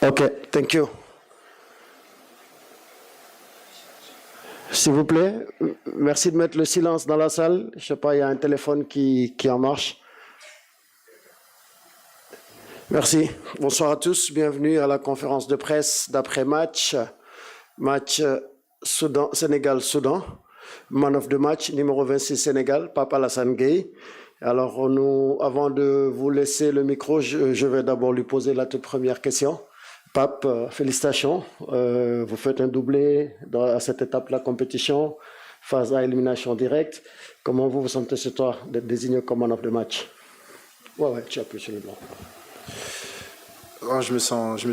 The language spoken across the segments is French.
Ok, thank you. S'il vous plaît, merci de mettre le silence dans la salle. Je ne sais pas, il y a un téléphone qui en marche. Merci. Bonsoir à tous. Bienvenue à la conférence de presse d'après-match. Match Sénégal-Soudan. Man of the match, numéro 26 Sénégal, Pape Alassane Gueye. Alors, avant de vous laisser le micro, je vais d'abord lui poser la toute première question. Pape, félicitations. Vous faites un doublé à cette étape de la compétition, phase à élimination directe. Comment vous vous sentez ce soir d'être désigné comme man of the match? Ouais, tu appuies sur le blanc. Je me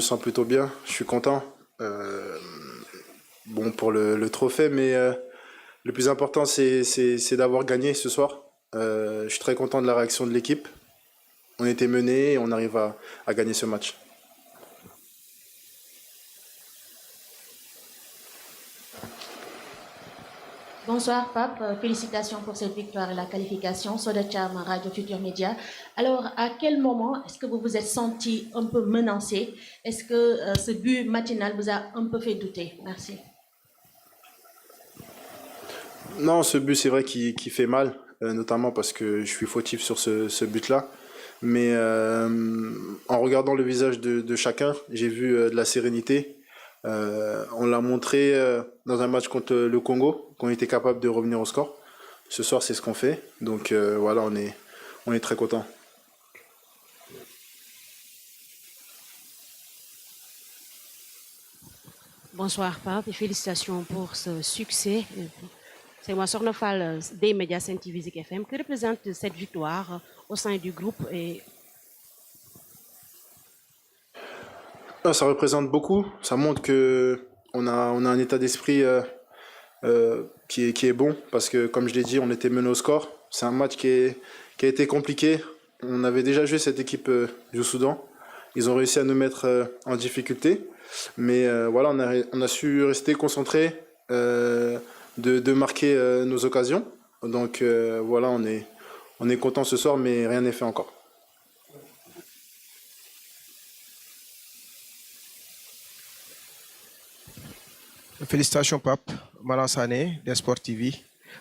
sens plutôt bien. Je suis content. Bon, pour le trophée, mais le plus important, c'est d'avoir gagné ce soir. Je suis très content de la réaction de l'équipe. On était menés et on arrive à gagner ce match. Bonsoir Pape, félicitations pour cette victoire et la qualification. Soda Thiam, Radio Futur Média. Alors, à quel moment est-ce que vous vous êtes senti un peu menacé? Est-ce que ce but matinal vous a un peu fait douter? Merci. Non, ce but, c'est vrai qu'il fait mal, notamment parce que je suis fautif sur ce but-là. Mais en regardant le visage de chacun, j'ai vu de la sérénité. On l'a montré dans un match contre le Congo, qu'on était capable de revenir au score. Ce soir, c'est ce qu'on fait. Donc voilà, on est très contents. Bonsoir Pape et félicitations pour ce succès. C'est moi, Sornofal des médias Sen-TV Zik FM, qui représente cette victoire au sein du groupe. Ça représente beaucoup. Ça montre qu'on a un état d'esprit qui est bon. Parce que, comme je l'ai dit, on était mené au score. C'est un match qui a été compliqué. On avait déjà joué cette équipe du Soudan. Ils ont réussi à nous mettre en difficulté. Mais voilà, on a su rester concentrés, de marquer nos occasions. Donc voilà, on est content ce soir, mais rien n'est fait encore. Félicitations Pape, Malang Sané, des Sport TV.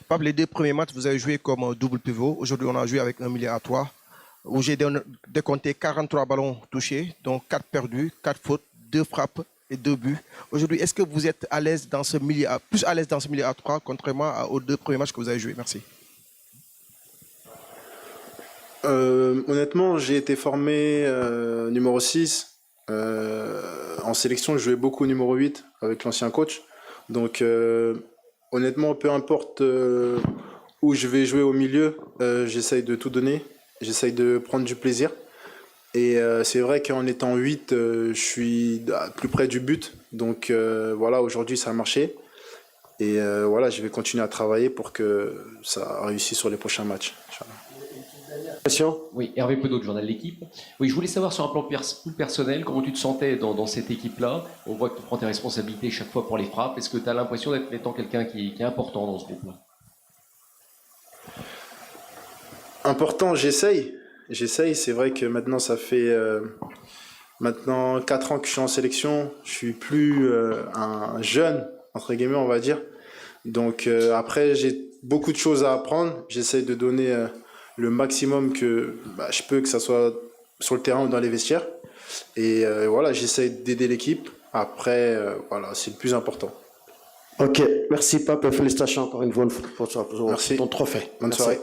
Pape, les deux premiers matchs, vous avez joué comme double pivot. Aujourd'hui, on a joué avec un milieu à 3, où j'ai décompté 43 ballons touchés, dont 4 perdus, 4 fautes, 2 frappes et 2 buts. Aujourd'hui, est-ce que vous êtes à l'aise dans ce milieu, plus à l'aise dans ce milieu à 3, contrairement aux deux premiers matchs que vous avez joués? Merci. Honnêtement, j'ai été formé numéro 6. En sélection, je jouais beaucoup numéro 8 avec l'ancien coach. Donc, honnêtement, peu importe où je vais jouer au milieu, j'essaye de tout donner. J'essaye de prendre du plaisir. Et c'est vrai qu'en étant 8, je suis plus près du but. Donc, voilà, aujourd'hui, ça a marché. Et voilà, je vais continuer à travailler pour que ça réussisse sur les prochains matchs. Question? Oui, Hervé Penaud, Journal de l'Équipe. Oui, je voulais savoir sur un plan plus personnel, comment tu te sentais dans cette équipe-là. On voit que tu prends tes responsabilités chaque fois pour les frappes. Est-ce que tu as l'impression d'être étant quelqu'un qui est important dans ce groupe-là? Important, j'essaye. J'essaye, c'est vrai que maintenant ça fait maintenant 4 ans que je suis en sélection. Je suis plus un jeune, entre guillemets, on va dire. Donc après, j'ai beaucoup de choses à apprendre. J'essaye de donner le maximum que je peux, que ça soit sur le terrain ou dans les vestiaires. Et voilà, j'essaye d'aider l'équipe. Après, voilà, c'est le plus important. Ok, merci Pape, félicitations encore une fois pour ton trophée. Bonne soirée.